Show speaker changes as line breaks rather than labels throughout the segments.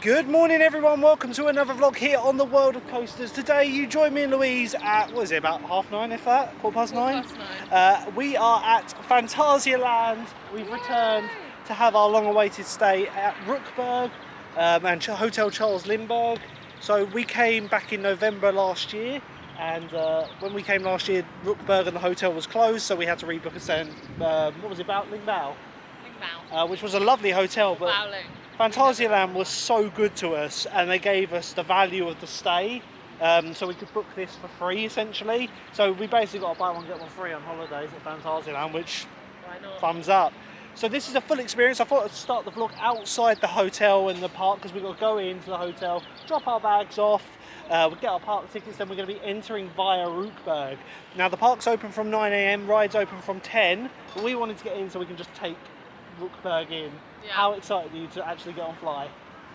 Good morning everyone, welcome to another vlog here on the World of Coasters. Today you join me and Louise at, what is it, about 9:30 if that? 9:15? We are at Phantasialand. We've returned to have our long-awaited stay at Rookburgh and Hotel Charles Lindbergh. So we came back in November last year, and when we came last year, Rookburgh and the hotel was closed, so we had to rebook a send. What was it, Lingbao? Which was a lovely hotel, but Phantasialand was so good to us, and they gave us the value of the stay, so we could book this for free essentially. So we basically got a buy one get one free on holidays at Phantasialand, which thumbs up. So this is a full experience. I thought I'd start the vlog outside the hotel and the park, because we've got to go into the hotel, drop our bags off, we'll get our park tickets, then we're going to be entering via Rookburgh. Now the park's open from 9 AM, rides open from 10, but we wanted to get in so we can just take Rookburgh in. Yeah. How excited are you to actually get on F.L.Y?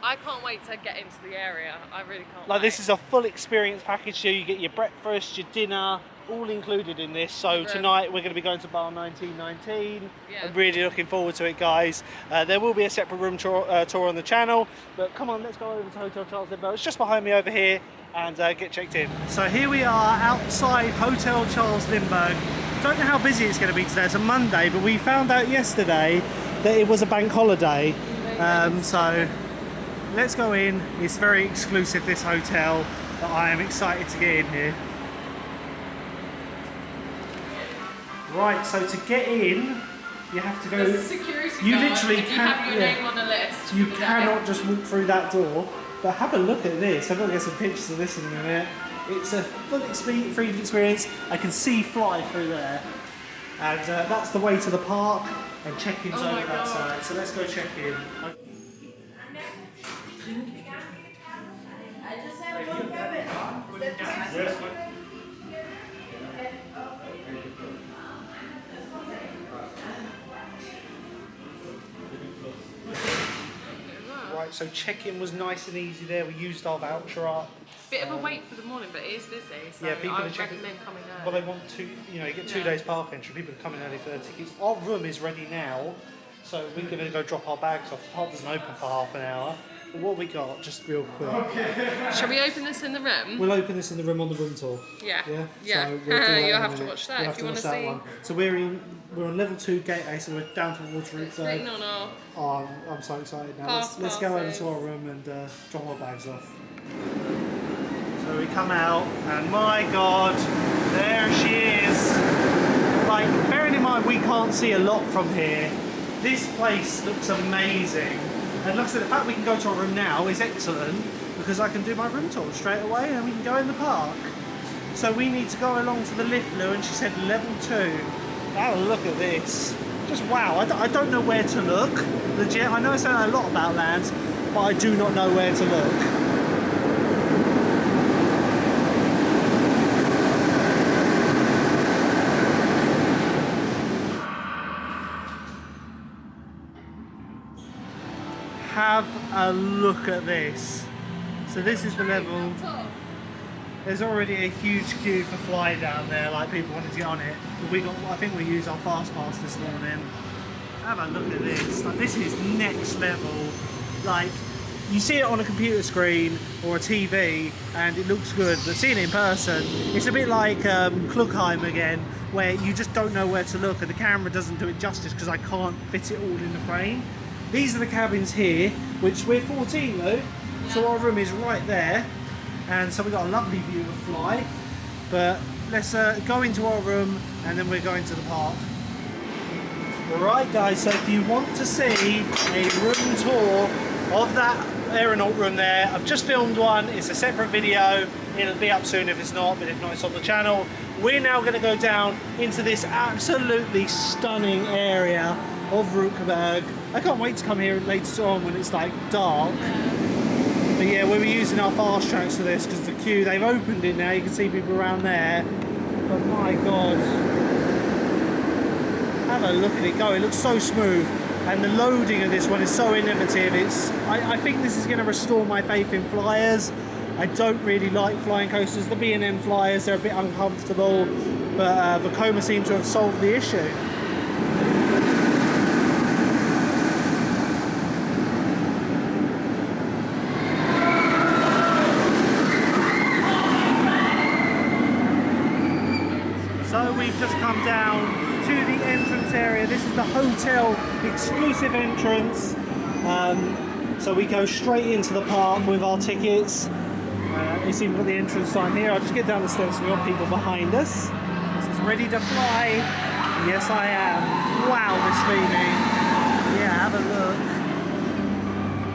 I can't wait to get into the area. I really can't
wait.
This
is a full experience package here. You get your breakfast, your dinner, all included in this. So tonight we're going to be going to bar 1919. Yeah. I'm really looking forward to it, guys. There will be a separate room tour on the channel, but come on, let's go over to Hotel Charles Lindbergh. It's just behind me over here, and get checked in. So here we are outside Hotel Charles Lindbergh. Don't know how busy it's going to be today. It's a Monday, but we found out yesterday that it was a bank holiday. So let's go in. It's very exclusive, this hotel, but I am excited to get in here. Right, so to get in, you have to go.
There's a security guard.
You literally
if you have your name on a list.
You cannot just walk through that door. But have a look at this. I'm going to get some pictures of this in a minute. It's a full freedom experience. I can see F.L.Y through there. And that's the way to the park, and check-in's over that side. So let's go check in. Right, so check-in was nice and easy there. We used our voucher up.
Bit of a wait for the morning, but it is busy, so
yeah, people
I would recommend coming early.
Well, they want to, you get 2 days park entry. People are coming early for their tickets. Our room is ready now, so we're going to go drop our bags off. The park doesn't open for half an hour. But what we got, just real quick.
Shall we open this in the room?
We'll open this in the room on the room tour.
Yeah.
Yeah. So
you'll have to watch that if you want to see.
So we're on level 2 gate A, so we're down to Water Route. Oh, I'm so excited now. Let's go over to our room and drop our bags off. So we come out, and my God, there she is. Like, bearing in mind we can't see a lot from here, this place looks amazing. And looks at the fact we can go to our room now is excellent, because I can do my room tour straight away and we can go in the park. So we need to go along to the lift, Lou, and she said level 2. Have a look at this. Just wow, I don't know where to look. Legit, I know I say a lot about lands, but I do not know where to look. Have a look at this. So this is the level. There's already a huge queue for F.L.Y down there, like people wanted to get on it. But I think we used our fast pass this morning. Have a look at this. Like, this is next level. Like, you see it on a computer screen or a TV and it looks good, but seeing it in person, it's a bit like Klugheim again, where you just don't know where to look, and the camera doesn't do it justice because I can't fit it all in the frame. These are the cabins here, which we're 14 though, so our room is right there, and so we've got a lovely view of F.L.Y. But let's go into our room, and then we're going to the park. Alright guys, so if you want to see a room tour of that aeronaut room there, I've just filmed one. It's a separate video. It'll be up soon if it's not, but if not, it's on the channel. We're now going to go down into this absolutely stunning area of Rookburgh. I can't wait to come here later on when it's like dark. But yeah, we were using our fast tracks for this because the queue, they've opened it now, you can see people around there. But my God, have a look at it go, it looks so smooth. And the loading of this one is so innovative. I think this is going to restore my faith in flyers. I don't really like flying coasters. The B&M flyers, they're a bit uncomfortable, but Vekoma seemed to have solved the issue. we've just come down to the entrance area. This is the hotel exclusive entrance. So we go straight into the park with our tickets. It's even got the entrance sign here. I'll just get down the steps, we've got people behind us. This is ready to fly. Yes, I am. Wow, this theming. Yeah, have a look.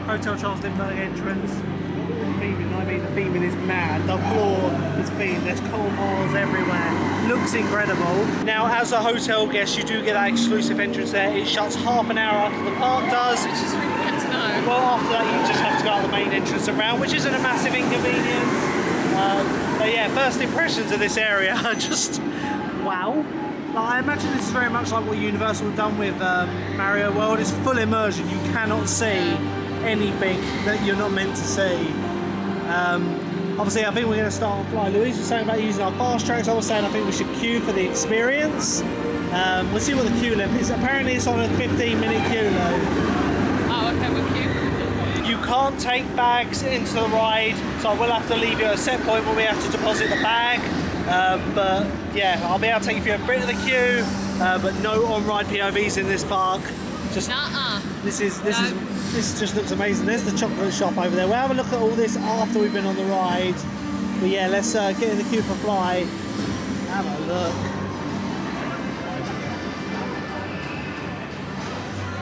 Hotel Charles Lindbergh entrance. Theming, I mean, the theming is mad. The floor is themed. There's coal bars everywhere. Looks incredible. Now, as a hotel guest, you do get that exclusive entrance there. It shuts half an hour after the park does.
Which is really good to know.
Well, after that, you just have to go out the main entrance around, which isn't a massive inconvenience. But yeah, first impressions of this area are just wow. I imagine this is very much like what Universal have done with Mario World. It's full immersion. You cannot see anything that you're not meant to see. Obviously, I think we're going to start on Fly. Louise was saying about using our fast tracks. I was saying I think we should queue for the experience. We'll see what the queue length is. Apparently, it's on a 15-minute queue though.
Oh, okay, we'll queue.
You can't take bags into the ride, so I will have to leave you at a set point where we have to deposit the bag. But yeah, I'll be able to take you through a bit of the queue, but no on-ride POVs in this park. Just this just looks amazing. There's the chocolate shop over there. We'll have a look at all this after we've been on the ride. But yeah, let's get in the queue for Fly. Have a look.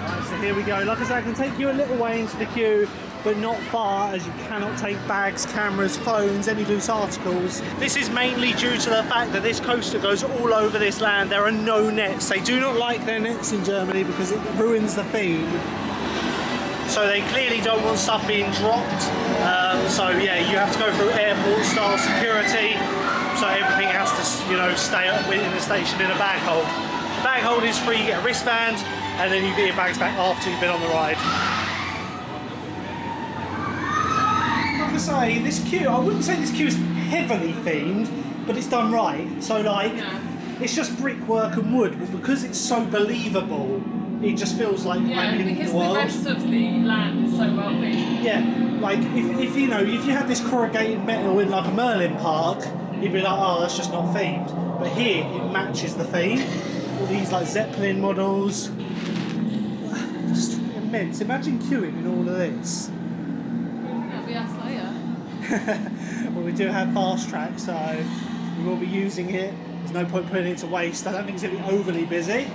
Right, so here we go. Like I said, I can take you a little way into the queue, but not far, as you cannot take bags, cameras, phones, any loose articles. This is mainly due to the fact that this coaster goes all over this land. There are no nets. They do not like their nets in Germany because it ruins the theme. So they clearly don't want stuff being dropped. So yeah, you have to go through airport-style security. So everything has to, you know, stay up within the station in a bag hold. The bag hold is free. You get a wristband, and then you get your bags back after you've been on the ride. Say this queue, I wouldn't say this queue is heavily themed, but it's done right. So like, it's just brickwork and wood, but because it's so believable, it just feels like I'm in
because
the world.
The rest of the land is so well themed.
Yeah, like if you know, if you had this corrugated metal in like a Merlin park, you'd be like, oh, that's just not themed. But here, it matches the theme. All these like Zeppelin models, just immense. Imagine queuing in all of this.
That'll be us later.
Well, we do have fast track, so we will be using it. There's no point putting it to waste. I don't think it's going to be overly busy.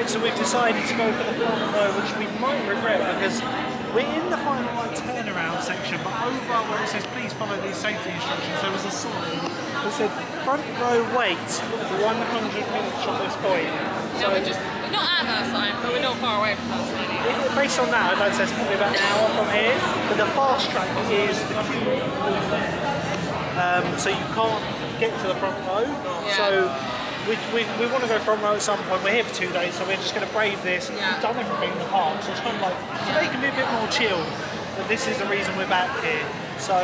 So we've decided to go for the front row, which we might regret because we're in the final line turnaround section, but over where it says please follow these safety instructions, there was a sign that said front row wait for 100 minutes from this point.
So we're not at that sign, but we're not far away from that sign either.
Based on that, I'd say it's probably about an hour from here, but the fast track is the queue. So you can't get to the front row.
Yeah.
So we want to go front row at some point. We're here for 2 days, so we're just going to brave this. We've done everything in the park, so it's kind of like today can be a bit more chilled. But this is the reason we're back here. So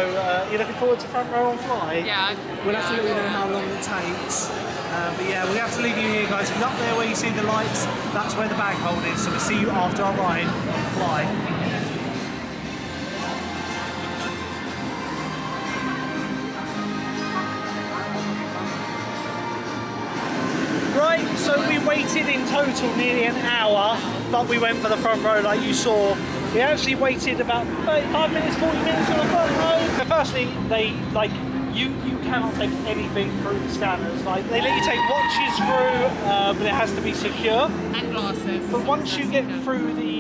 you're looking forward to front row on Fly?
Yeah.
We'll have to let you know how long it takes. But yeah, we have to leave you here, guys. Up there where you see the lights, that's where the bag hold is. So we'll see you after our ride on Fly. Right, so we waited in total nearly an hour, but we went for the front row like you saw. We actually waited about 35 minutes, 40 minutes for the front row. So firstly, you cannot take anything through the scanners. Like, they let you take watches through, but it has to be secure.
And glasses.
But once you get through the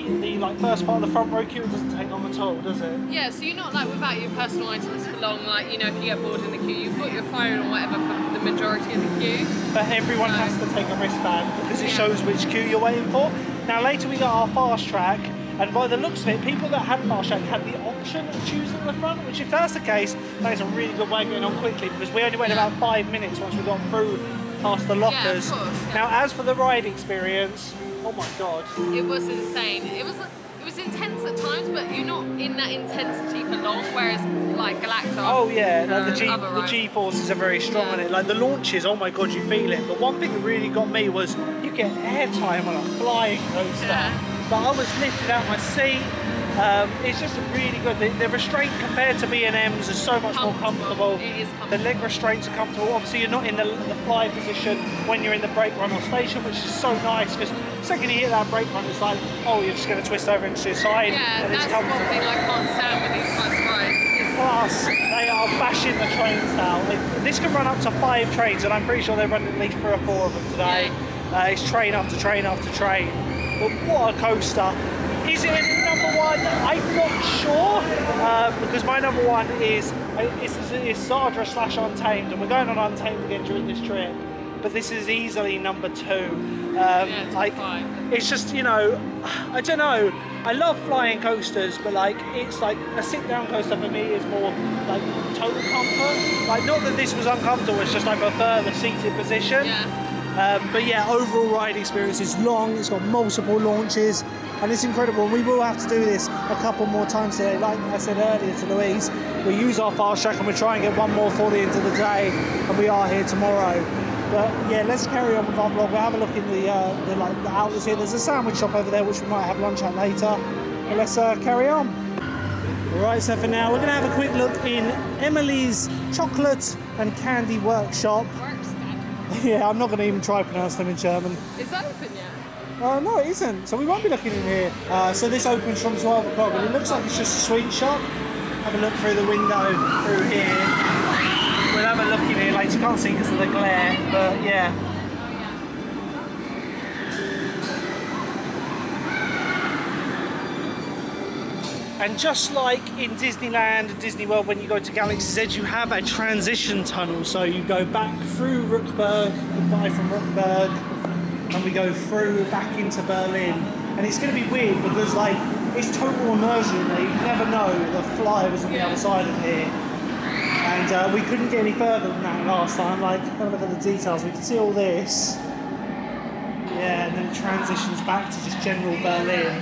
first part of the front row queue, it doesn't take long at all, does it?
Yeah, so you're not like without your personal items for long. Like, you know, if you get bored in the queue, you've got your phone or whatever for the the majority of the queue.
But everyone has to take a wristband because it shows which queue you're waiting for. Now later we got our fast track, and by the looks of it, people that had fast track had the option of choosing the front, which if that's the case, that is a really good way of getting on quickly because we only went about 5 minutes once we got through past the lockers.
Yeah, of course, yeah.
Now as for the ride experience, oh my god.
It was insane. It was intense at times, but you're not in that intensity for long, whereas like Galactor.
Oh yeah, like the
rides.
G-forces are very strong on it. Like the launches, oh my god, you feel it. But one thing that really got me was you get airtime on a flying coaster.
Yeah.
But I was lifted out my seat. It's just really good. The restraint compared to B&M's is so much more comfortable.
It is comfortable.
The leg restraints are comfortable. Obviously, you're not in the fly position when you're in the brake run or station, which is so nice because the second you hit that brake run, it's like, oh, you're just going to twist over into your side.
Yeah,
and
that's
it's
one
comfortable.
thing I can't stand with these types of rides.
Plus, they are bashing the trains now. This can run up to 5 trains, and I'm pretty sure they've run at least 3 or 4 of them today. It's train after train after train. But what a coaster. Is it number 1? I'm not sure, because my number 1 is Sardra / Untamed, and we're going on Untamed again during this trip. But this is easily number 2. Like, it's just, you know, I don't know. I love flying coasters, but like it's like a sit-down coaster for me is more like total comfort. Like, not that this was uncomfortable, it's just I prefer the seated position. But yeah, overall ride experience is long. It's got multiple launches, and it's incredible. And we will have to do this a couple more times today. Like I said earlier to Louise, we use our fast track and we try and get one more for the end of the day, and we are here tomorrow. But yeah, let's carry on with our vlog. We'll have a look in the outlets here. There's a sandwich shop over there which we might have lunch at later. But let's carry on. Alright, so for now we're going to have a quick look in Emily's chocolate and candy workshop. Yeah, I'm not going to even try to pronounce them in German.
Is that open yet?
No, it isn't. So we won't be looking in here. So this opens from 12 o'clock, and it looks like it's just a sweet shop. Have a look through the window through here. We'll have a look in here later. You can't see because of the glare, but yeah. And just like in Disneyland and Disney World, when you go to Galaxy's Edge, you have a transition tunnel. So you go back through Rookburgh, goodbye from Rookburgh, and we go through back into Berlin. And it's going to be weird because like it's total immersion there. You never know the F.L.Y was on the other side of here. And we couldn't get any further than that last time. Like, have a look at the details. We can see all this. Yeah, and then it transitions back to just general Berlin.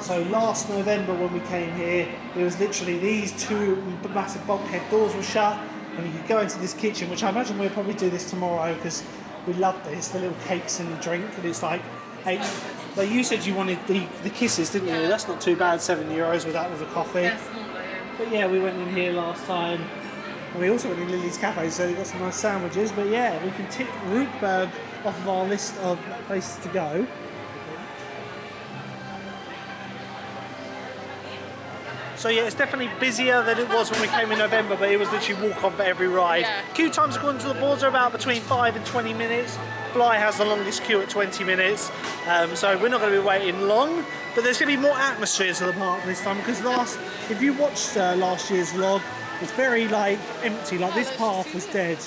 So last November when we came here, it was literally these 2 massive bulkhead doors were shut, and you could go into this kitchen, which I imagine we'll probably do this tomorrow because we love this, the little cakes and the drink, and it's like, hey, like you said you wanted the kisses, didn't you? That's not too bad, €7 with that with a coffee. But yeah, we went in here last time, and we also went in Lily's Cafe, so we got some nice sandwiches. But yeah, we can tick Rookburgh off of our list of places to go. So yeah, it's definitely busier than it was when we came in November, but it was literally walk on for every ride. Queue times according to the boards are about between 5 and 20 minutes. F.L.Y has the longest queue at 20 minutes, so we're not going to be waiting long. But there's going to be more atmosphere to the park this time, because if you watched last year's vlog, it's very like empty, like this path was dead.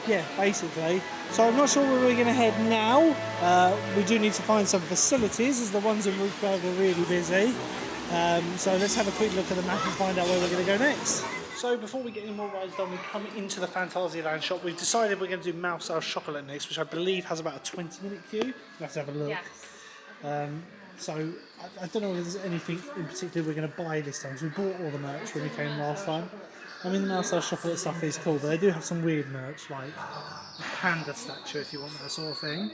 Yeah, basically. So I'm not sure where we're going to head now. We do need to find some facilities, as the ones in Rookburgh are really busy. So let's have a quick look at the map and find out where we're going to go next. So before we get any more rides done, we come into the Phantasialand shop. We've decided we're going to do Mouse House Chocolate next, which I believe has about a 20-minute queue. We'll have to have a look. Yes. So I don't know if there's anything in particular we're going to buy this time, because we bought all the merch when we came last time. I mean, the Mouse House Chocolate stuff is cool, but they do have some weird merch, like a panda statue if you want that sort of thing.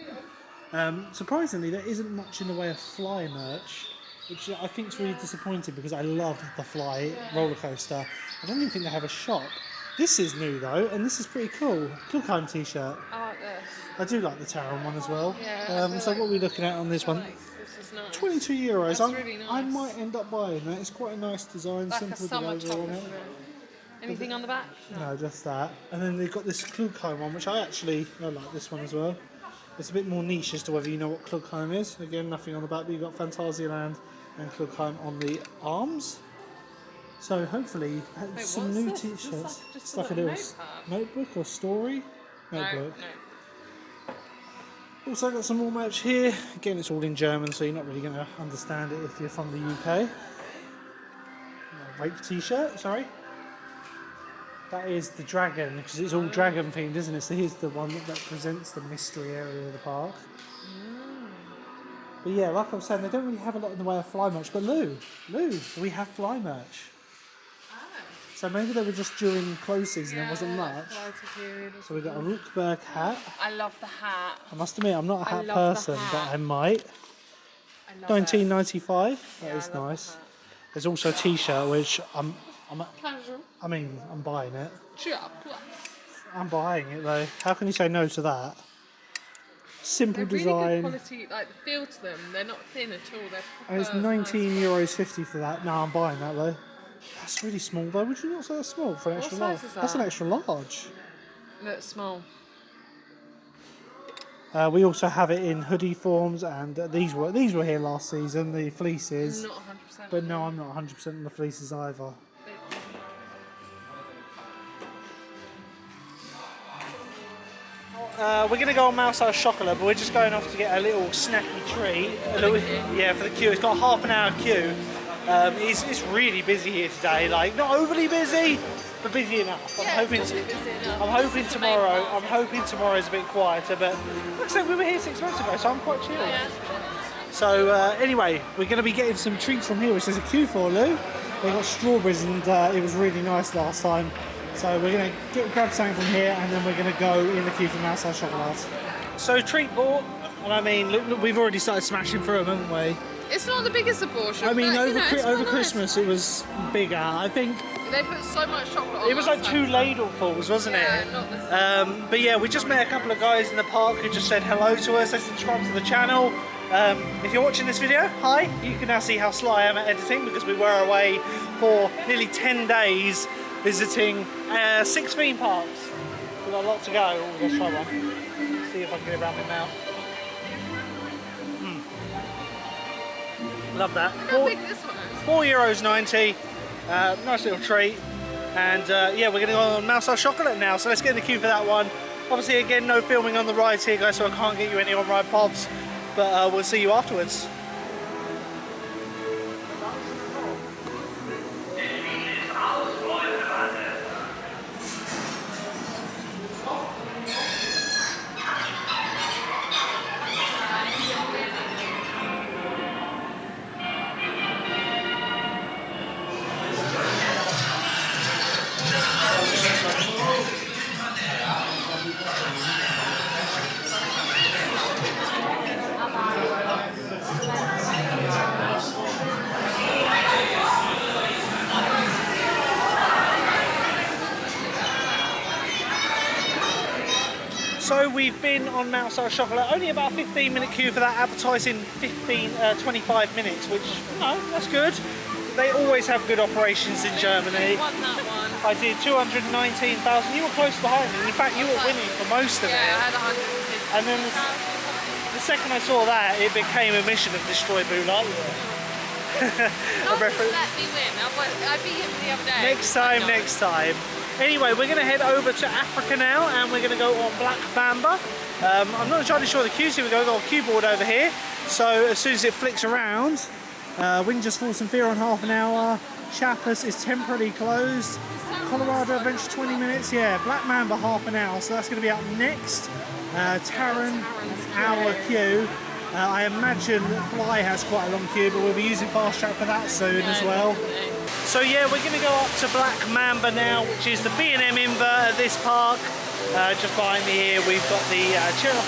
Surprisingly, there isn't much in the way of F.L.Y merch, which I think is really disappointing because I love the F.L.Y roller coaster. I don't even think they have a shop. This is new though, and this is pretty cool. Klugheim t-shirt.
I like this.
I do like the Taron one as well.
Yeah,
so what are we looking at on this one?
This is nice.
€22.
That's really nice.
I might end up buying that. It's quite a nice design,
Like
simple
a summer
logo
top,
on it.
isn't it? Anything on the back?
No, just that. And then they've got this Klugheim one, which I like this one as well. It's a bit more niche as to whether you know what Klugheim is. Again, nothing on the back, but you've got Phantasialand and Klugheim on the arms. So hopefully some new
what's this?
t-shirts.
Just
It's like a little notebook or story. Notebook.
No.
Also got some more merch here. Again, it's all in German, so you're not really going to understand it if you're from the UK. Rape t-shirt, sorry. That is the dragon, because it's all dragon themed, isn't it? So here's the one that represents the mystery area of the park. But yeah, like I was saying, they don't really have a lot in the way of Fly merch. But Lou, we have Fly merch. So maybe they were just during close season, there wasn't much. So we got a Rookburgh hat.
I love the hat.
I must admit, I'm not a hat
love the
person,
hat.
but I might.
I love
1995, that is
I love
nice.
the hat.
There's also a t-shirt, which I'm
Casual.
buying it.
Sure.
I'm buying it though. How can you say no to that? Simple
They're
design.
really good quality, like the feel to them. They're not thin at all. They're
And it's €19.50 for that. No, I'm buying that though. That's really small though. Would you not say that's small for an
What
extra
size
large?
is
That's an
that?
extra large.
That's small.
We also have it in hoodie forms, and these were here last season. The fleeces.
Not 100%.
But no, I'm not 100% on the fleeces either. We're going to go on Mousehouse Chocolat, but we're just going off to get a little snacky treat. Yeah, for the queue. It's got a half an hour queue. It's really busy here today. Like, not overly busy, but busy enough. I'm hoping tomorrow's a bit quieter. But like I said, we were here 6 months ago, so I'm quite chill.
Yeah.
So anyway, we're going to be getting some treats from here, which there's a queue for, Lou. They got strawberries, and it was really nice last time. So we're going to grab something from here, and then we're going to go in the queue for Mousehouse Chocolat. So treat bought, and I mean, look, we've already started smashing through them, haven't we?
It's not the biggest portion.
I mean,
but,
over Christmas it was bigger. I think
they put so much chocolate on.
it was like 2 ladlefuls, wasn't it?
Not the
But yeah, we just met a couple of guys in the park who just said hello to us. They subscribed to the channel. If you're watching this video, hi. You can now see how sly I am at editing, because we were away for nearly 10 days visiting 6 theme parks. We've got a lot to go. Oh, let's try one. See if I can get it around my mouth. Love that.
How big this one is?
€4.90. Nice little treat. And yeah, we're going to go on Mousehouse Chocolat now, so let's get in the queue for that one. Obviously, again, no filming on the rides here, guys, so I can't get you any on-ride pods, but we'll see you afterwards. So we've been on Mousehouse Chocolat, only about a 15-minute queue for that, advertising 25 minutes, which, you know, that's good. They always have good operations in Germany.
You won that one.
I did 219,000. You were close behind me. In fact, you were winning for most of it.
Yeah, I had 150.
And then the second I saw that, it became a mission of destroy Brühl.
Not let me win. I beat him the other day.
Next time. Anyway, we're going to head over to Africa now, and we're going to go on Black Mamba. I'm not entirely sure the queue's here. We're going to go on queue board over here. So as soon as it flicks around, Windsor Falls and Fear on half an hour. Chiapas is temporarily closed. Colorado Adventure 20 minutes. Yeah, Black Mamba half an hour. So that's going to be up next. Taron, an hour queue. I imagine F.L.Y has quite a long queue, but we'll be using Fast Track for that soon as well.
Definitely.
So yeah, we're going to go up to Black Mamba now, which is the B&M invert at this park. Just behind me here, we've got the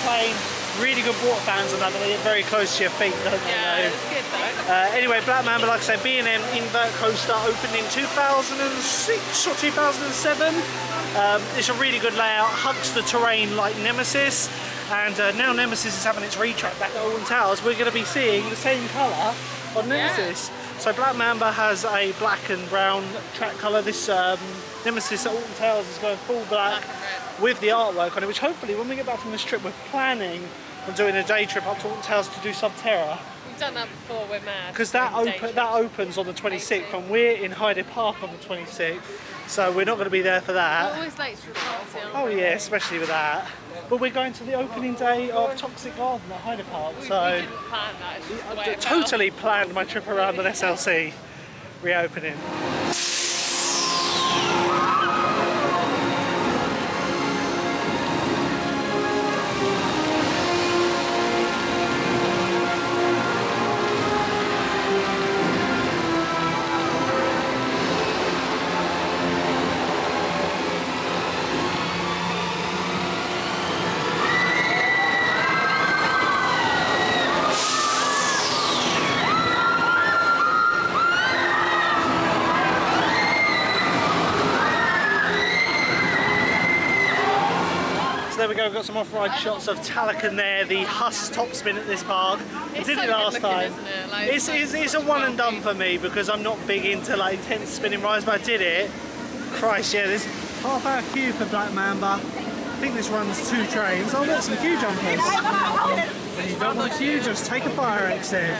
Plane. Really good water fans on that, they're very close to your feet, don't they?
Yeah, it's good though.
Anyway, Black Mamba, like I said, B&M invert coaster opened in 2006 or 2007. It's a really good layout, hugs the terrain like Nemesis. And now Nemesis is having its retrack back at Alton Towers. We're going to be seeing the same colour on Nemesis.
Yeah.
So Black Mamba has a black and brown track colour. This Nemesis at Alton Towers is going full black with the artwork on it, which hopefully when we get back from this trip, we're planning on doing a day trip up to Alton Towers to do Subterra.
We done that before, we're mad.
Because that opens on the 26th, and we're in Hyde Park on the 26th, so we're not going to be there for that.
We're always late to the party, aren't
Oh
we?
yeah, especially with that. But we're going to the opening day of Toxic Garden at Hyde Park, so
We didn't plan that, it's just the way it
totally planned my trip around an SLC reopening. There we go, we've got some off-ride shots of Talakan there, the Huss top spin at this park. I did it last time.
Isn't it? Like,
It's a one and done for me because I'm not big into like intense spinning rides, but I did it. Christ, yeah, there's half-hour queue for Black Mamba. I think this runs 2 trains. Oh, look, some queue jumpers. When you don't want queue, just take a fire exit.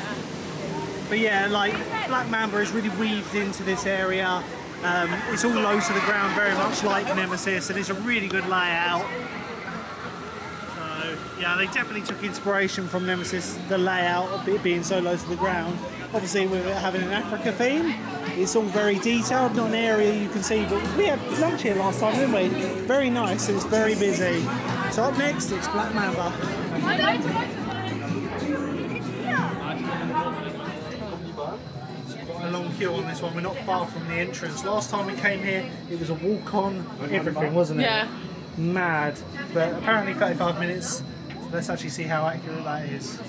But yeah, like Black Mamba is really weaved into this area. It's all low to the ground, very much like Nemesis, and it's a really good layout. Yeah, they definitely took inspiration from Nemesis, the layout of it being so low to the ground. Obviously, with it having an Africa theme, it's all very detailed, not an area you can see, but we had lunch here last time, didn't we? Very nice, and it's very busy. So up next, it's Black Mamba. A long queue on this one, we're not far from the entrance. Last time we came here, it was a walk-on everything, wasn't it?
Yeah.
Mad, but apparently 35 minutes. Let's actually see how accurate that is.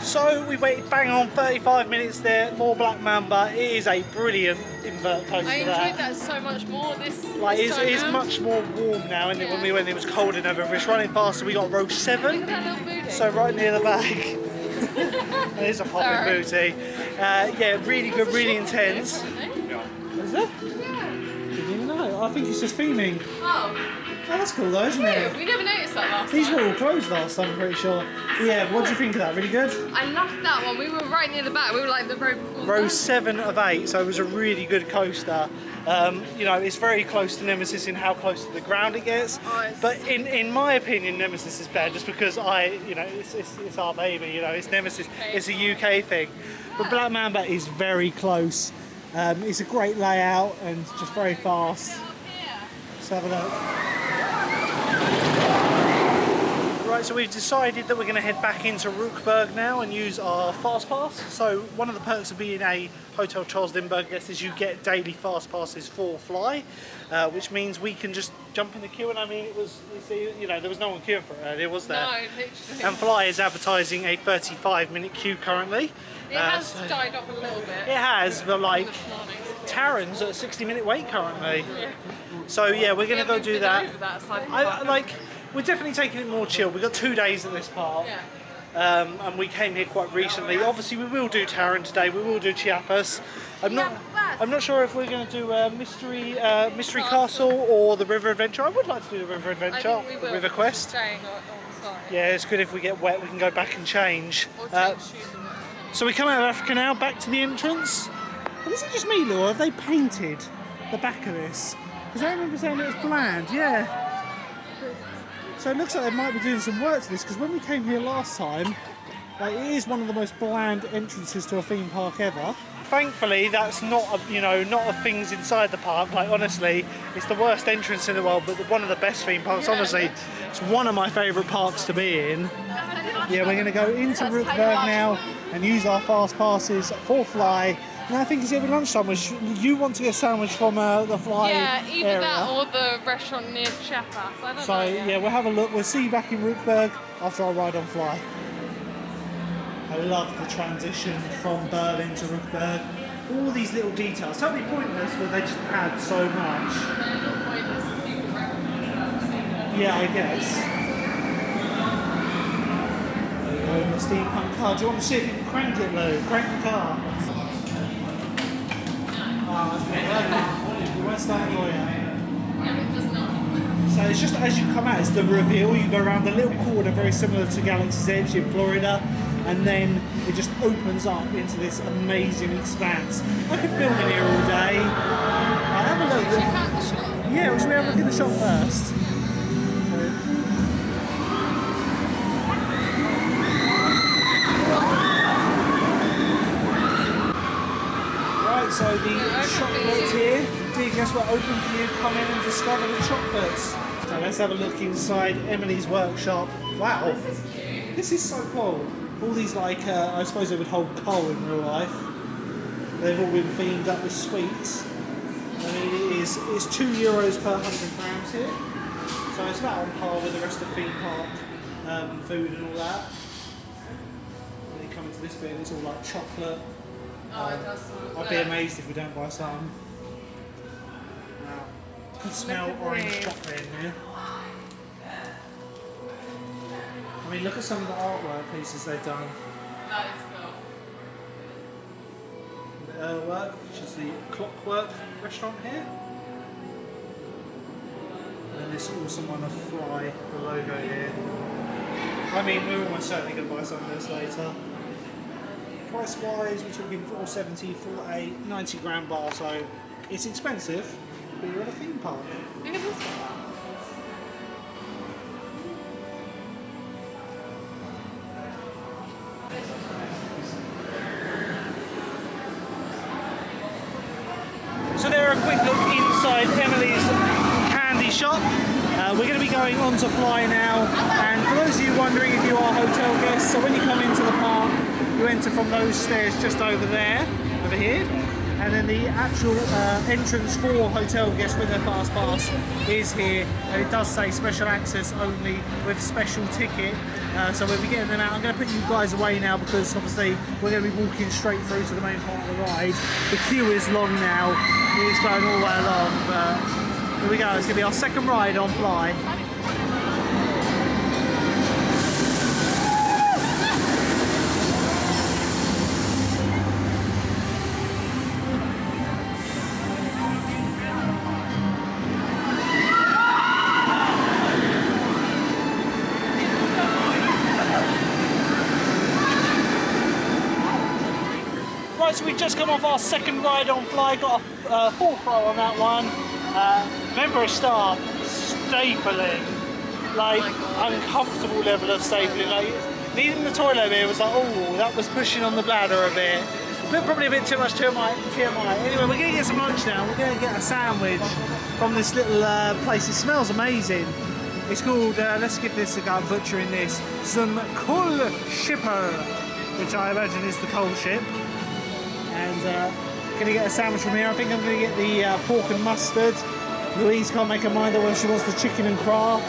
So we waited bang on 35 minutes there for Black Mamba. It is a brilliant invert coaster.
I enjoyed that so much more this
It's
time
much more warm now, isn't it? When we went, it was cold in November. It's running faster. We got row 7,
Look at that little booty.
so right near the back. It is a popping booty. Yeah, really good, really intense. Is it?
Yeah.
Didn't even know. I think it's just theming.
Oh.
Oh, that's cool though, isn't it?
We never noticed that last
These
time.
were all closed last time, I'm pretty sure. Yeah, what do you think of that? Really good?
I loved that one. We were right near the back. We were like the row before.
Row 7 of 8, so it was a really good coaster. You know, it's very close to Nemesis in how close to the ground it gets.
Oh,
but in my opinion, Nemesis is better just because it's our baby, you know, it's Nemesis, it's a UK thing. But Black Mamba is very close. It's a great layout and just very fast. Let's have a look. Right, so we've decided that we're going to head back into Rookburgh now and use our fast pass. So one of the perks of being a Hotel Charles Lindbergh guest is you get daily fast passes for F.L.Y, which means we can just jump in the queue. And I mean, there was no one queuing for it earlier, was there?
No, literally.
And F.L.Y is advertising a 35-minute queue currently.
It has died off a little bit.
It has, but like
This morning.
Taron's at a 60-minute wait currently. Yeah. So yeah, we're going to go
we've
do
been
that.
over that side of the park.
We're definitely taking it more chill. We've got 2 days at this park.
Yeah.
And we came here quite recently. Obviously, we will do Taron today. We will do Chiapas. I'm not sure if we're going to do Mystery Castle or the River Adventure. I would like to do the River Adventure.
I think we will.
River Quest.
Staying on the side.
Yeah, it's good if we get wet. We can go back and change.
Or change shoes and
So we come out of Africa now, back to the entrance. And is it just me, Laura? Have they painted the back of this? Because I remember saying it was bland. Yeah. So it looks like they might be doing some work to this, because when we came here last time, like, it is one of the most bland entrances to a theme park ever. Thankfully, that's not of things inside the park. Like, honestly, it's the worst entrance in the world, but one of the best theme parks. Honestly, it's one of my favourite parks to be in. Yeah, we're going to go into Rookburgh now and use our fast passes for F.L.Y No, I think it's every lunchtime. You want to get a sandwich from the Fly
Yeah, either
area.
that or the restaurant near Shepherd's. I don't know.
So yeah, we'll have a look. We'll see you back in Rookburgh after our ride on Fly. I love the transition from Berlin to Rookburgh. All these little details, totally pointless, but they just add so much.
They're not pointless if people recognise that.
Yeah, I guess. There you go, the steampunk car. Do you want to see if you can crank it, Lou? Crank the car. Oh, it's not working. It won't start for you.
Yeah, it does not.
So it's just as you come out, it's the reveal. You go around the little corner, very similar to Galaxy's Edge in Florida, and then it just opens up into this amazing expanse. I could film in here all day. I'll have a look.
Check out the shop.
Yeah, should we have a look at the shop first? Right, so the chocolates here. Do you guess what open for you? Come in and discover the chocolates. So let's have a look inside Emily's workshop. Wow, this is so cool. All these, like, I suppose they would hold coal in real life. They've all been themed up with sweets. I mean, it's €2 per 100 grams here. So it's about on par with the rest of theme park food and all that. When you come into this bit, it's all like chocolate.
Oh, it does smell
I'd be
good.
amazed if we don't buy some. Wow. You can smell
at
orange
this.
chocolate in here. I mean, look at some of the artwork pieces they've done.
That is cool.
The Work, which is the Clockwork restaurant here. And this awesome one of Fly, the logo here. I mean, we're almost certainly going to buy some of this later. Price wise, we're talking 470, 48, 90 grand bar, so it's expensive, but you're at a theme park.
Look at this one.
So there, a quick look inside Emily's candy shop. We're going to be going on to Fly now, and for those of you wondering if you are hotel guests, so when you come into the park, you enter from those stairs just over there, over here, and then the actual entrance for hotel guests with their fast pass is here, and it does say special access only with special ticket. So we'll be getting them out. I'm going to put you guys away now because obviously we're going to be walking straight through to the main part of the ride. The queue is long now, it's going all the way along, but here we go, it's going to be our second ride on Fly. Right, so we've just come off our second ride on Fly, got a full throw on that one. Member of staff stapling, like uncomfortable level of stapling. Like needing the toilet bit was like, oh, that was pushing on the bladder a bit. But probably a bit too much TMI. Anyway, we're gonna get some lunch now. We're gonna get a sandwich from this little place. It smells amazing. It's called, let's give this a go, I'm butchering this, some Kohlschipper, which I imagine is the coal ship. And gonna get a sandwich from here. I think I'm gonna get the pork and mustard. Louise can't make her mind up whether she wants the chicken and craft.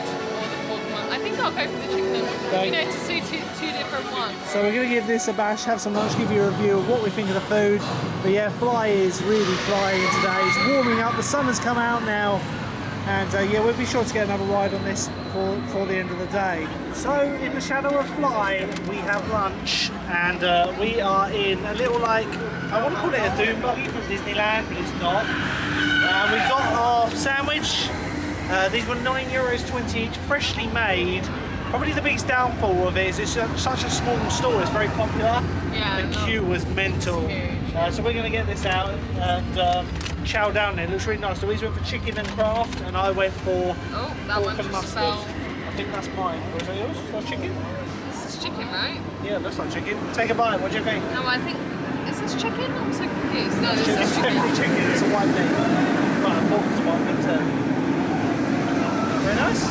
I think I'll go for the chicken and
Right.
you know, to suit two different ones.
So we're gonna give this a bash, have some lunch, give you a review of what we think of the food. But yeah, Fly is really flying today. It's warming up, the sun has come out now. And yeah, we'll be sure to get another ride on this for the end of the day. So in the shadow of Fly, we have lunch, and we are in a little, like, I want to call it a doom buggy from Disneyland, but it's not. We've got our sandwich. These were €9.20 each, freshly made. Probably the biggest downfall of it is it's such a small store, it's very popular.
Yeah,
The queue was mental. So we're going to get this out and chow down there. It looks really nice. Louise went for chicken and craft, and I went for
Oh, that one
pork and
just
mustard.
fell.
I think that's mine. Or is that yours? Is that chicken?
This is chicken, right?
Yeah, it looks like chicken. Take a bite. What do you think?
No, I think, is this chicken? I'm so confused. No, this
It's
is chicken.
definitely chicken. It's a white meat. Right, pork is white meat too. Very nice.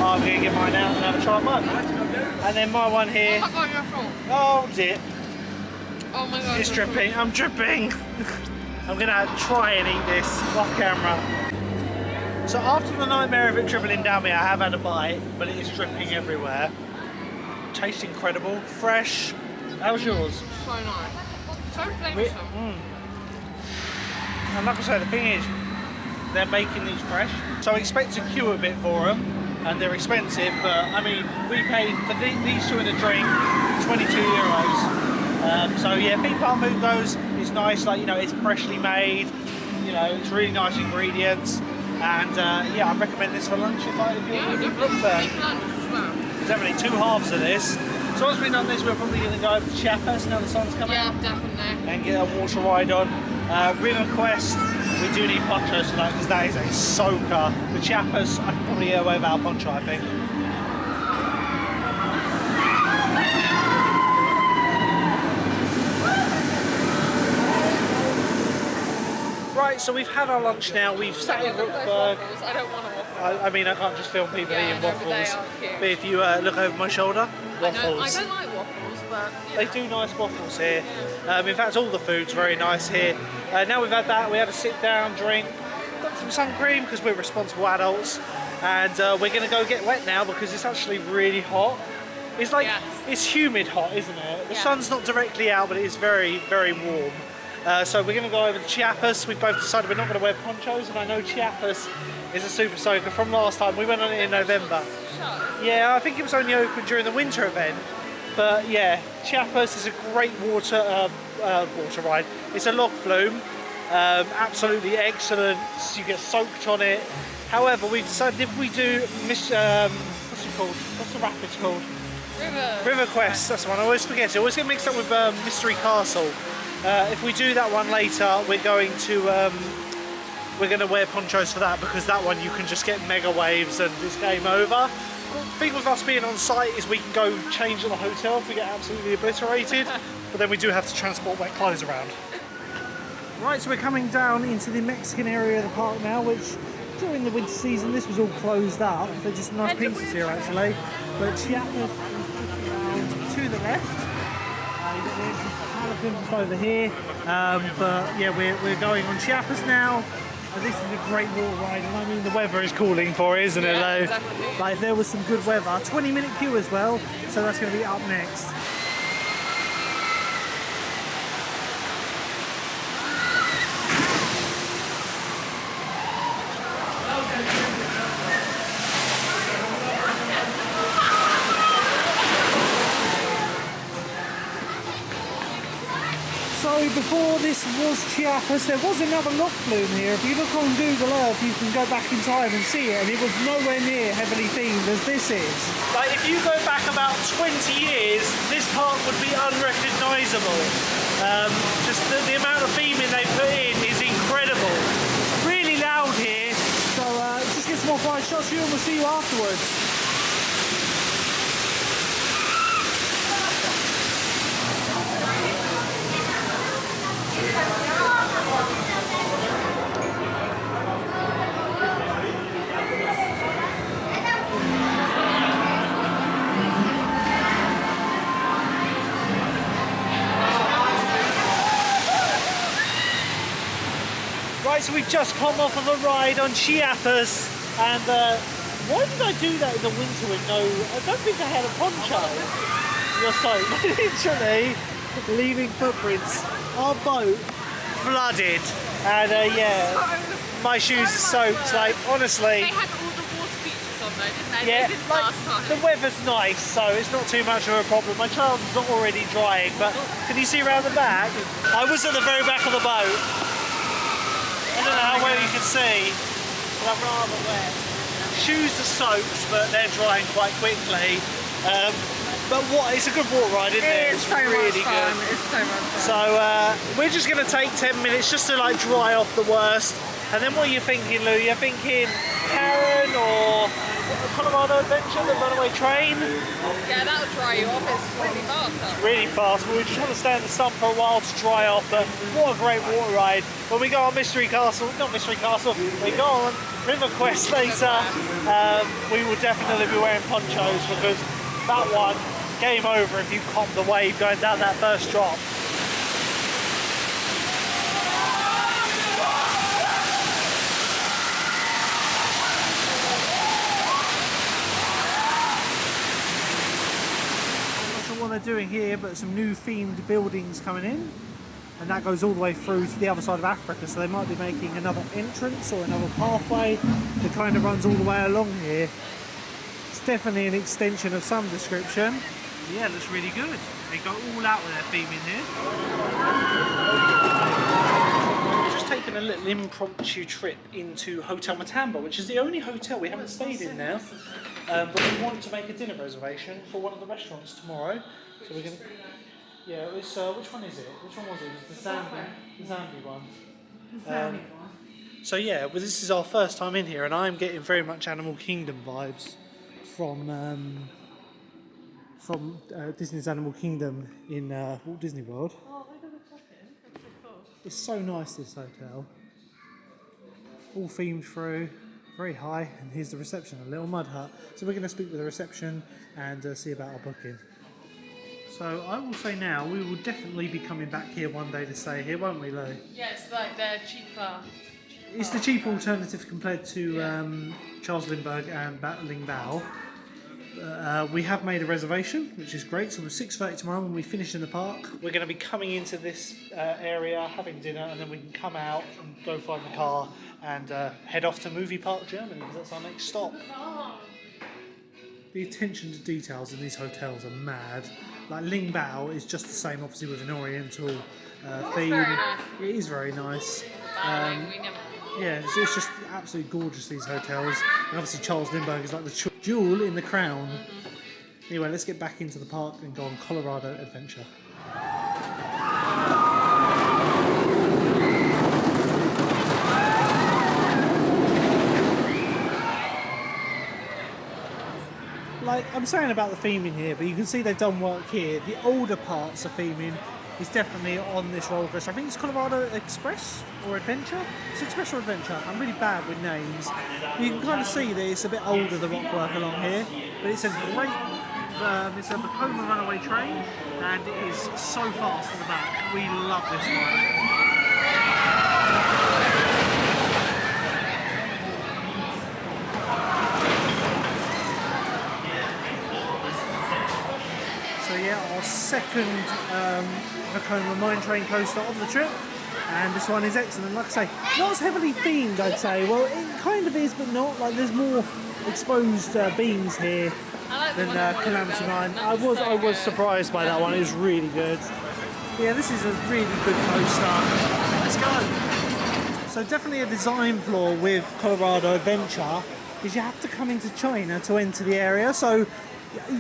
I'm going to get mine out and have a try at mine. And then my one here.
Oh my god, you're full.
Oh, dear.
Oh my god.
It's dripping. I'm dripping. I'm gonna try and eat this off camera. So after the nightmare of it dribbling down me, I have had a bite, but it is dripping everywhere. Tastes incredible, fresh. How's yours?
So nice. So flavoursome.
And like I say, the thing is, they're making these fresh, so I expect to queue a bit for them, and they're expensive, but I mean, we paid for these two in a drink, 22 euros. So yeah, theme park food goes, it's nice, like, you know, it's freshly made, you know, it's really nice ingredients, and yeah, I recommend this for lunch if you're in Rookburgh. Definitely 2 halves of this. So once we've done this, we're probably going to go over to Chiapas now the sun's coming out.
Yeah, definitely.
And get a water ride on. River Quest, we do need ponchos for that because that is a soaker. The Chiapas, I can probably get away without a poncho, I think. Right, so we've had our lunch now. We've sat in Rookburgh.
I don't want a waffle.
I mean, I can't just film people eating waffles.
But
But if you look over my shoulder, waffles.
I don't like waffles, but
They do nice waffles here. In fact, all the food's very nice here. Now we've had that, we had a sit down, drink, got some sun cream because we're responsible adults, and we're going to go get wet now because it's actually really hot. It's like, it's humid hot, isn't it? The sun's not directly out, but it is very, very warm. So we're going to go over to Chiapas. We both decided we're not going to wear ponchos, and I know Chiapas is a super soaker from last time. We went on it in November. Yeah, I think it was only open during the winter event. But yeah, Chiapas is a great water ride. It's a log flume, absolutely excellent. You get soaked on it. However, we've decided if we do what's it called? What's the rapids called? River Quest. That's the one. I always forget it. I always get mixed up with Mystery Castle. If we do that one later, we're going to wear ponchos for that because that one you can just get mega waves and it's game over. The thing with us being on site is we can go change at the hotel if we get absolutely obliterated, but then we do have to transport wet clothes around. Right, so we're coming down into the Mexican area of the park now, which during the winter season this was all closed up. They're just nice pizzas here actually. But Chiapas is to the left. You've got the entrance to Taron over here. But yeah, we're going on Chiapas now. This is a great water ride, and I mean the weather is calling for it, isn't it? Though?
Definitely.
Like there was some good weather. 20-minute queue as well, so that's going to be up next. So before this was Chiapas, there was another lock flume here. If you look on Google Earth, you can go back in time and see it, and it was nowhere near heavily themed as this is. Like if you go back about 20 years, this park would be unrecognisable. Just the amount of theming they put in is incredible. It's really loud here, so just get some more fire shots for you and we'll see you afterwards. Right, so we've just come off of a ride on Chiapas, and why did I do that in the winter with no... I don't think I had a poncho. You're so literally leaving footprints. Our boat flooded, and yeah, my shoes are soaked. Like honestly,
they had all the water features on though, didn't they?
yeah,
They didn't
like,
last time.
the weather's nice, so it's not too much of a problem. My trousers are already drying, but can you see around the back? I was at the very back of the boat. I don't know how well you can see, but I'm rather wet. Shoes are soaked, but they're drying quite quickly. But it's a good water ride, isn't it?
It's so
really
much fun.
good.
It's so much fun.
So we're just going to take 10 minutes just to like dry off the worst. And then what are you thinking, Lou? You're thinking Taron or Colorado Adventure, the runaway train?
Yeah, that'll dry you off. It's really fast.
Really fast, but we just want to stay in the sun for a while to dry off. But what a great water ride. When we go on Mystery Castle, not Mystery Castle, we go on River Quest later, we will definitely be wearing ponchos because that one, game over if you comp the wave going down that first drop. what they're doing here, but some new themed buildings coming in. And that goes all the way through to the other side of Africa, so they might be making another entrance or another pathway that kind of runs all the way along here. It's definitely an extension of some description. Yeah, it looks really good. They go all out with their theme in here. We've just taken a little impromptu trip into Hotel Matamba, which is the only hotel we haven't stayed in now. But we want to make a dinner reservation for one of the restaurants tomorrow. So we're going to... Yeah, it was, which one is it? Which one was it? It was the Zambi one. So yeah, well, this is our first time in here, and I'm getting very much Animal Kingdom vibes from Disney's Animal Kingdom in Walt Disney World. Oh, look at the check-in. That's so cool. It's so nice, this hotel. All themed through, very high, and here's the reception, a little mud hut. So we're going to speak with the reception and see about our booking. So I will say now, we will definitely be coming back here one day to stay here, won't we, Lou?
Yeah, it's like they're cheaper.
It's the cheap alternative compared to Charles Lindbergh and Ling Bao. We have made a reservation, which is great. So we're 6:30 tomorrow when we finish in the park. We're going to be coming into this area, having dinner, and then we can come out and go find the car and head off to Movie Park Germany, because that's our next stop. The attention to details in these hotels are mad. Like Ling Bao is just the same, obviously, with an Oriental theme.
Very nice.
It is very nice. Yeah, it's just absolutely gorgeous, these hotels. And obviously Charles Lindbergh is like the jewel in the crown. Anyway, let's get back into the park and go on Colorado adventure. Like I'm saying about the theming here, but you can see they've done work here. The older parts of theming is definitely on this roller coaster. I think it's Colorado Express or Adventure. It's Express or Adventure. I'm really bad with names. You can kind of see that it's a bit older, the rock work along here, but it's a great, it's a Vekoma runaway train, and it is so fast in the back. We love this one. So yeah, our second Vekoma mine train coaster of the trip, and this one is excellent. Like I say, not as heavily themed, I'd say. Well, it kind of is, but not. Like there's more exposed beams here than Calamity Mine. I was surprised by that one. It was really good. Yeah, this is a really good coaster. Let's go. So definitely a design flaw with Colorado Adventure is you have to come into China to enter the area. So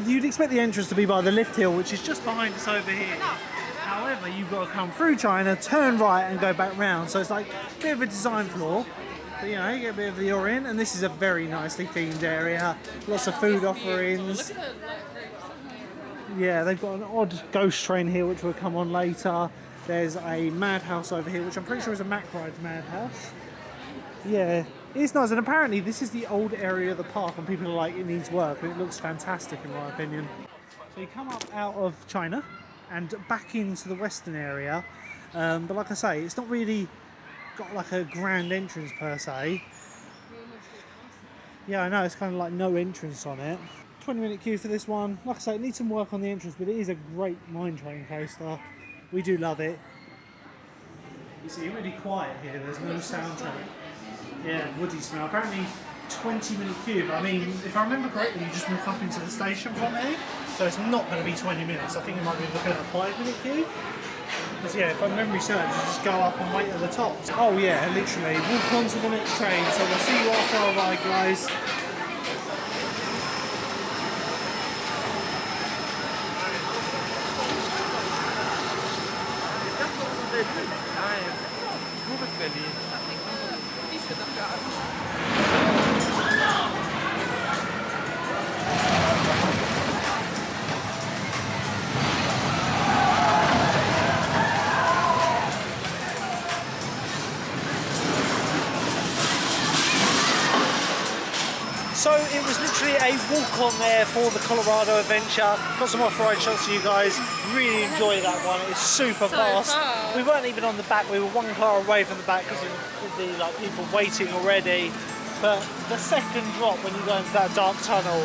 you'd expect the entrance to be by the lift hill, which is just behind us over here. However, you've got to come through China, turn right and go back round. So it's like a bit of a design flaw. But you know, you get a bit of the Orient, and this is a very nicely themed area. Lots of food offerings. Yeah, they've got an odd ghost train here, which will come on later. There's a madhouse over here, which I'm pretty sure is a Mack Ride's madhouse. Yeah. It's nice, and apparently this is the old area of the park, and people are like, it needs work, and it looks fantastic in my opinion. So you come up out of China and back into the western area, but like I say, it's not really got like a grand entrance per se. Yeah, I know, it's kind of like no entrance on it. 20-minute queue for this one. Like I say, it needs some work on the entrance, but it is a great mine train coaster. We do love it. You see, really quiet here, there's no soundtrack. Yeah, woody smell. Apparently 20-minute queue, but I mean, if I remember correctly, you just walk up into the station from here, so it's not going to be 20 minutes. I think it might be looking at a 5-minute queue. Because yeah, if my memory serves, you just go up and wait at the top. Oh yeah, literally, walk on to the next train, so we'll see you after our ride, guys. So it was literally a walk on there for the Colorado Adventure. Got some off-ride shots for you guys. Really enjoyed that one. It's super fast. We weren't even on the back. We were one car away from the back because of the people waiting already. But the second drop when you go into that dark tunnel,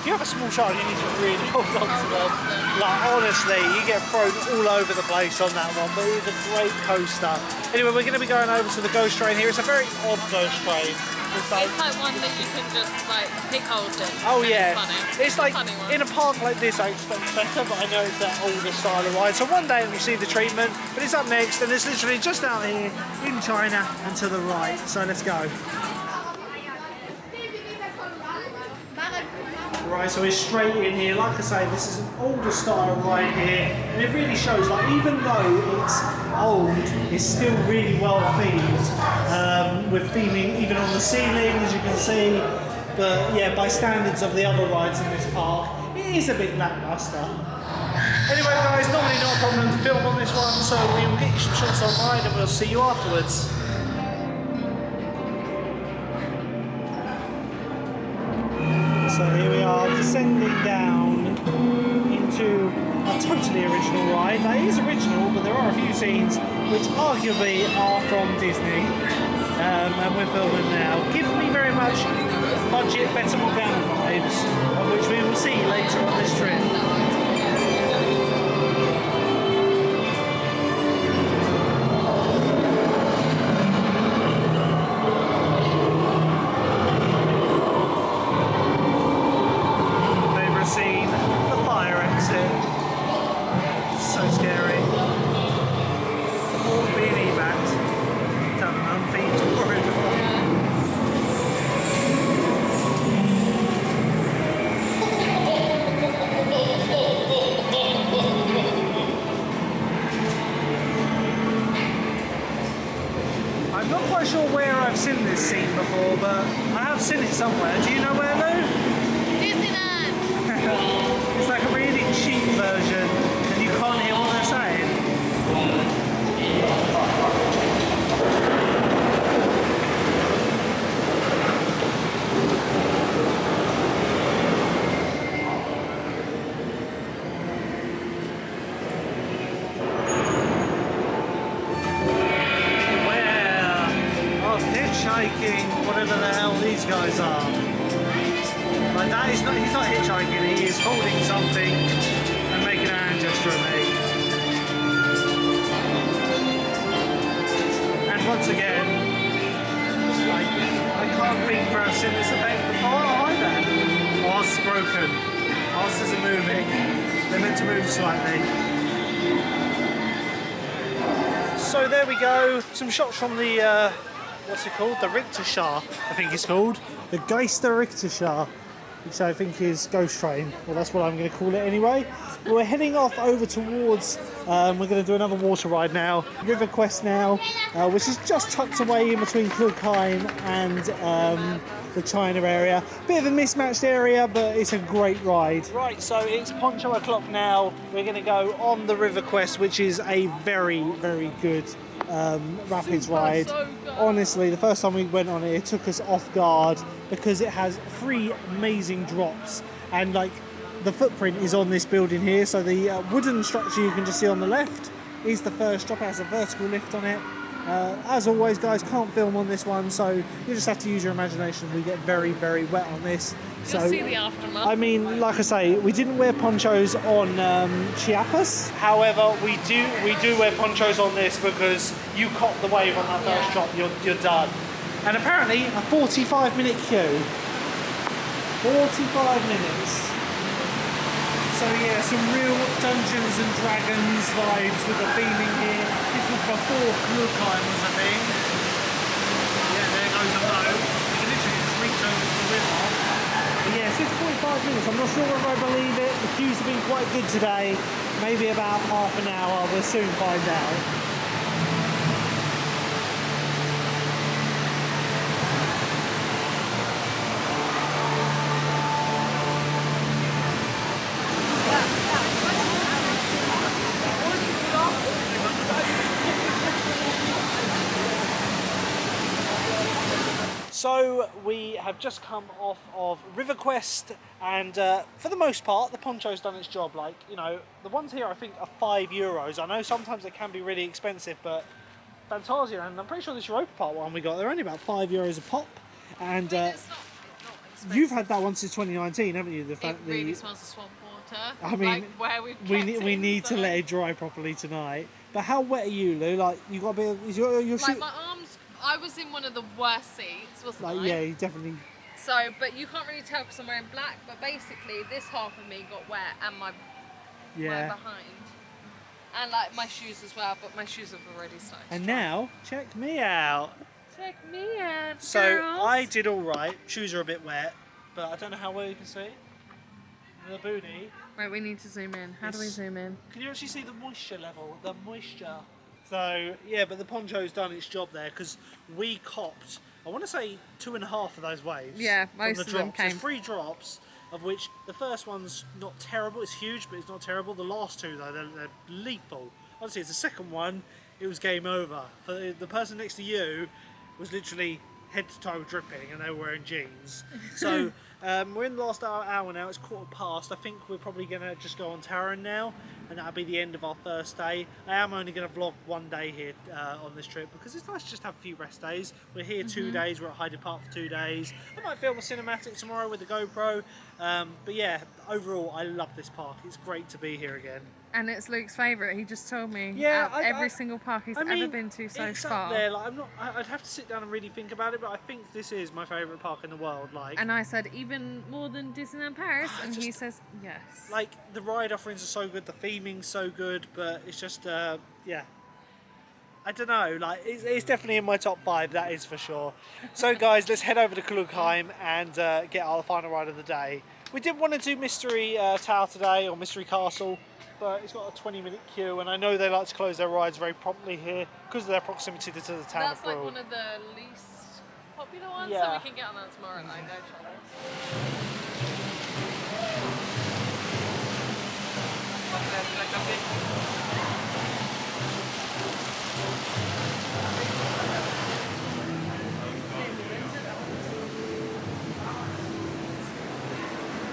if you have a small child, you need to really hold on to them. Like, honestly, you get thrown all over the place on that one, but it's a great coaster. Anyway, we're going to be going over to the ghost train here. It's a very odd ghost train.
It's like one that you can just like pick holes in.
Oh yeah, it's like
funny one.
in a park like this I expect better, but I know it's that older style of ride. So one day we'll see the treatment, but it's up next and it's literally just out here in China and to the right. So let's go. Right, so we're straight in here. Like I say, this is an older style ride here, and it really shows, like, even though it's old, it's still really well themed, with theming even on the ceiling, as you can see. But yeah, by standards of the other rides in this park, it is a bit lackluster. Anyway, guys, normally not a problem to film on this one, so we will get you some shots online, and we'll see you afterwards. So here we are, descending down into a totally original ride. That is original, but there are a few scenes which arguably are from Disney, and we're filming now. Give me very much budget Vekoma Flying vibes, of which we will see later on this trip. I'm not quite sure where I've seen this scene before, but I have seen it somewhere. Do you know where, Lou?
Disneyland!
It's like a really cheap version, and you can't hear what they're saying. Hitchhiking, whatever the hell these guys are. Like that is not, he's not hitchhiking, he is holding something and making a hand gesture at me. And once again, I can't think where I've seen this effect before either. Oz is broken. Oz isn't moving. They're meant to move slightly. So there we go, some shots from the what's it called? The Richterschar, I think it's called. The Geister Richterschar, which I think is Ghost Train. Well, that's what I'm going to call it anyway. We're heading off over towards, we're going to do another water ride now, River Quest now, which is just tucked away in between Klugheim and the China area. Bit of a mismatched area, but it's a great ride. Right, so it's poncho o'clock now. We're going to go on the River Quest, which is a very, very good rapids ride.
So
honestly, the first time we went on it took us off guard because it has 3 amazing drops, and like the footprint is on this building here. So the wooden structure you can just see on the left is the first drop. It has a vertical lift on it. As always, guys, can't film on this one, so you just have to use your imagination. We get very, very wet on this.
You'll
So
see the aftermath.
I mean, like I say, we didn't wear ponchos on Chiapas. However, we do wear ponchos on this because you caught the wave on that first drop, you're done. And apparently a 45-minute queue. 45 minutes. So yeah, some real Dungeons and Dragons vibes with the theming here. This was before Klugheim was a thing. Yeah, there goes a boat. You can literally just reach over to the river. But yeah, it's just 45 minutes. I'm not sure whether I believe it. The queues have been quite good today. Maybe about half an hour. We'll soon find out. So we have just come off of River Quest, and for the most part the poncho's done its job. Like, you know, the ones here I think are €5. I know sometimes they can be really expensive, but Phantasialand, I'm pretty sure this Europa Park one we got, they're only about €5 a pop. And
expensive.
You've had that one since 2019, haven't you?
It really smells of swamp water.
I mean,
like where we've
we need to let it dry properly tonight. But how wet are you, Lou? Like, you got a bit of... Is your
like, my arms... I was in one of the worst seats, wasn't I?
Yeah, you definitely...
So, but you can't really tell because I'm wearing black, but basically this half of me got wet and my behind. And like my shoes as well, but my shoes have already started.
And now, check me out.
Check me out,
So,
girls.
I did alright. Shoes are a bit wet, but I don't know how well you can see. The booty.
Right, we need to zoom in. How do we zoom in?
Can you actually see the moisture level? The moisture. So, yeah, but the poncho's done its job there because we copped, I want to say 2.5 of those waves.
Yeah, most
from the
of them
drops.
came.
There's 3 drops, of which the first one's not terrible. It's huge, but it's not terrible. The last 2, though, they're lethal. Honestly, it's the second one, it was game over. For the person next to you was literally head to toe dripping and they were wearing jeans. So we're in the last hour now, it's 15:15. I think we're probably going to just go on Taron now and that'll be the end of our first day. I am only going to vlog one day here on this trip because it's nice to just have a few rest days. We're here 2 days, we're at Hyde Park for 2 days. I might film a cinematic tomorrow with the GoPro. But yeah, overall I love this park. It's great to be here again.
And it's Luke's favourite. He just told me.
Yeah,
every single park he's ever been to so
it's
far.
Up there. Like, I'd have to sit down and really think about it, but I think this is my favourite park in the world. Like,
and I said even more than Disneyland Paris, and he says yes.
Like the ride offerings are so good, the theming's so good, but it's just yeah. I don't know. Like it's definitely in my top 5. That is for sure. So guys, let's head over to Klugheim and get our final ride of the day. We did want to do Mystery Tower today or Mystery Castle. But it's got a 20-minute queue, and I know they like to close their rides very promptly here because of their proximity to the town of Brühl.
That's like one of the least popular ones, so we can get on that tomorrow and go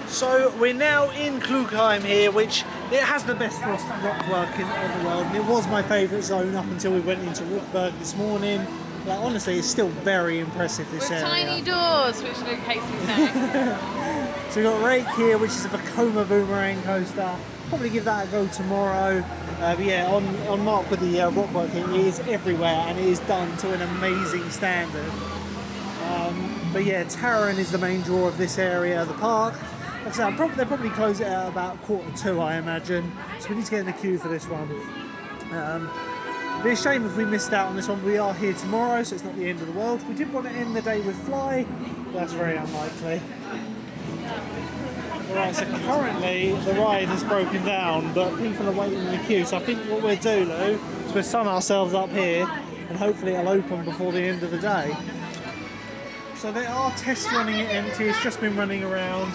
So we're now in Klugheim here, which it has the best rock work in the world, and it was my favourite zone up until we went into Rookburgh this morning. Like, honestly, it's still very impressive, this
with
area.
tiny doors, which Luke hates me saying.
So we've got Rake here, which is a Vekoma boomerang coaster. Probably give that a go tomorrow. But yeah, on mark with the rock work here, it is everywhere, and it is done to an amazing standard. But yeah, Taron is the main draw of this area of the park. Like I said, they'll probably close it at about 1:45, I imagine. So we need to get in the queue for this one. It'd be a shame if we missed out on this one. We are here tomorrow, so it's not the end of the world. We did want to end the day with F.L.Y, but that's very unlikely. Alright, so currently the ride has broken down, but people are waiting in the queue. So I think what we'll do, Lou, is we'll sun ourselves up here, and hopefully it'll open before the end of the day. So they are test running it empty. It's just been running around.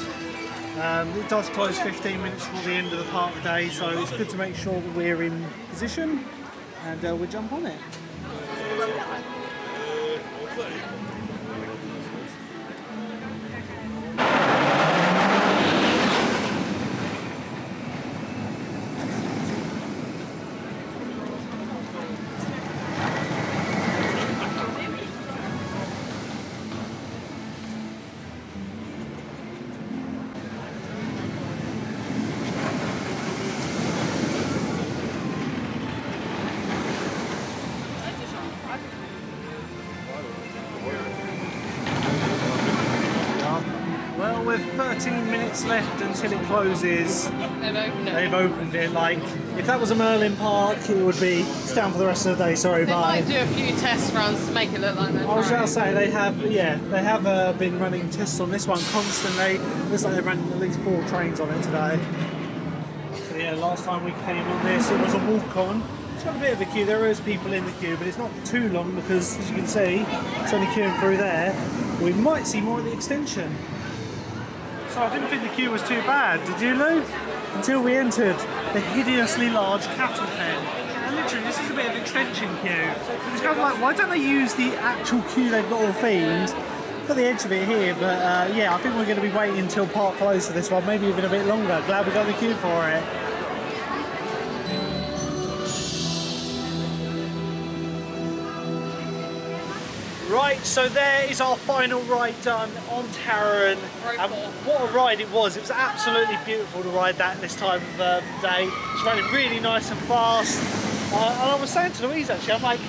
It does close 15 minutes before the end of the park day, so it's good to make sure that we're in position and we'll jump on it. Well, with 13 minutes left until it closes, they've opened it. Like, if that was a Merlin park, it would be down for the rest of the day. Sorry,
They
bye.
might do a few test runs to make it look like that.
I was going to say they have been running tests on this one constantly. Looks like they've run at least 4 trains on it today. So yeah, last time we came on this, it was a walk-on. It's got a bit of a queue. There is people in the queue, but it's not too long because, as you can see, it's only queuing through there. We might see more of the extension. So I didn't think the queue was too bad, did you, Lou? Until we entered the hideously large cattle pen. And literally, this is a bit of extension queue. It's kind of like, why don't they use the actual queue they've got all themed? Got the edge of it here, but yeah, I think we're going to be waiting until park close for this one, maybe even a bit longer. Glad we got the queue for it. Right, so there is our final ride done on Taron. And what a ride it was. It was absolutely beautiful to ride that this time of day. It's running really nice and fast. And I was saying to Louise actually, I'm like,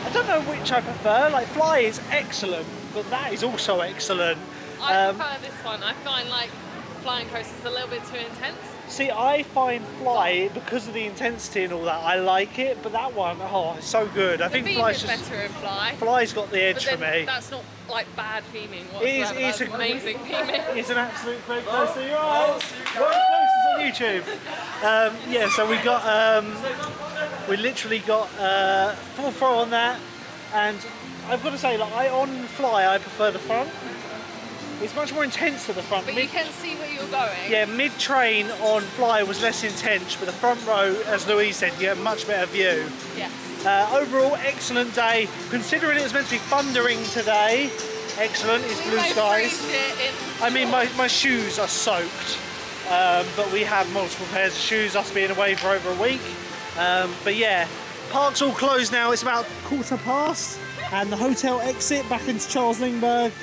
I don't know which I prefer. Like Fly is excellent, but that is also excellent.
I prefer this one. I find like flying coasters a little bit too intense.
See, I find Fly, because of the intensity and all that, I like it, but that one, oh, it's so good. I think Fly's just
better in Fly.
Fly's got the edge for me.
That's not like bad theming whatsoever. It's amazing theming.
It's an absolute great coaster. You're right. Coasters on YouTube. Yeah, so we got, we literally got full throw on that, and I've got to say, like, on Fly, I prefer the front. It's much more intense at the front.
But you can see where you're going.
Yeah, mid-train on Fly was less intense, but the front row, as Louise said, you get a much better view.
Yes.
Overall, excellent day. Considering it was meant to be thundering today, excellent. It's blue skies. I mean, my shoes are soaked, but we have multiple pairs of shoes, us being away for over a week. But yeah, park's all closed now. It's about 1:15, and the hotel exit back into Charles Lindbergh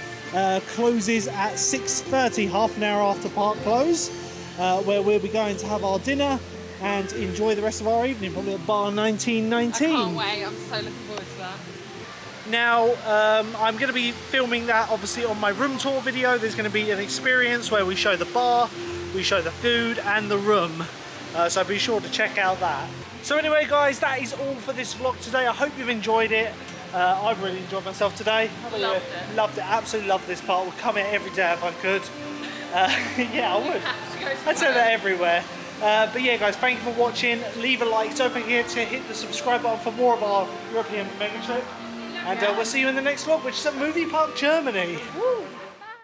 closes at 6:30, half an hour after park close, where we'll be going to have our dinner and enjoy the rest of our evening, probably at bar 1919.
I can't wait, I'm so looking forward to that.
Now, I'm going to be filming that obviously on my room tour video. There's going to be an experience where we show the bar, we show the food and the room, so be sure to check out that. So anyway guys, that is all for this vlog today. I hope you've enjoyed it. I've really enjoyed myself today.
Loved it.
Loved it, absolutely loved this part. Would come here every day if I could. Yeah, I would. I'd say that everywhere. But yeah guys, thank you for watching. Leave a like, don't forget to hit the subscribe button for more of our European mega trip. And we'll see you in the next vlog, which is at Movie Park Germany. Woo.